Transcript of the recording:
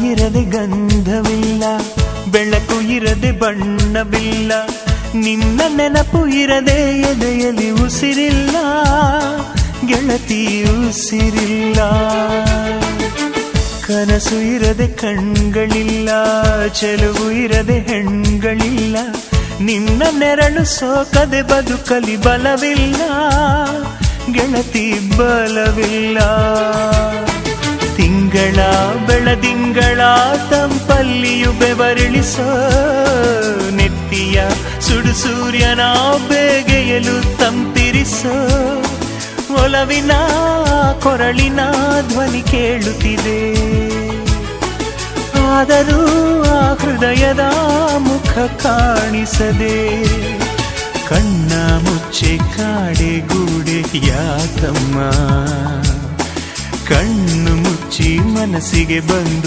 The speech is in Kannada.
ಇರದೆ ಗಂಧವಿಲ್ಲ, ಬೆಳಕು ಇರದೆ ಬಣ್ಣವಿಲ್ಲ, ನಿನ್ನ ನೆನಪು ಇರದೆ ಎದೆಯಲ್ಲಿ ಉಸಿರಿಲ್ಲ, ಗೆಳತಿ ಉಸಿರಿಲ್ಲ. ಕನಸು ಇರದೆ ಕಣ್ಗಳಿಲ್ಲ, ಚೆಲುವು ಇರದೆ ಹೆಣ್ಗಳಿಲ್ಲ, ನಿನ್ನ ನೆರಳು ಸೋಕದೆ ಬದುಕಲಿ ಬಲವಿಲ್ಲ, ಗೆಳತಿ ಬಲವಿಲ್ಲ. ತಿಂಗಳ ಬೆಳದಿಂಗಳ ತಂಪಲ್ಲಿಯು ಬೆವರಿಳಿಸೋ, ನೆತ್ತಿಯ ಸುಡು ಸೂರ್ಯನ ಬೇಗೆಯಲು ತಂಪಿರಿಸೋ, ಒಲವಿನ ಕೊರಳಿನ ಧ್ವನಿ ಕೇಳುತ್ತಿದೆ, ಆದರೂ ಆ ಹೃದಯದ ಮುಖ ಕಾಣಿಸದೆ. ಕಣ್ಣ ಮುಚ್ಚೆ ಕಾಡೆ ಗೂಡೆ ಯಾಕಮ್ಮ, ಕಣ್ಣು ಮುಚ್ಚಿ ಮನಸ್ಸಿಗೆ ಬಂದು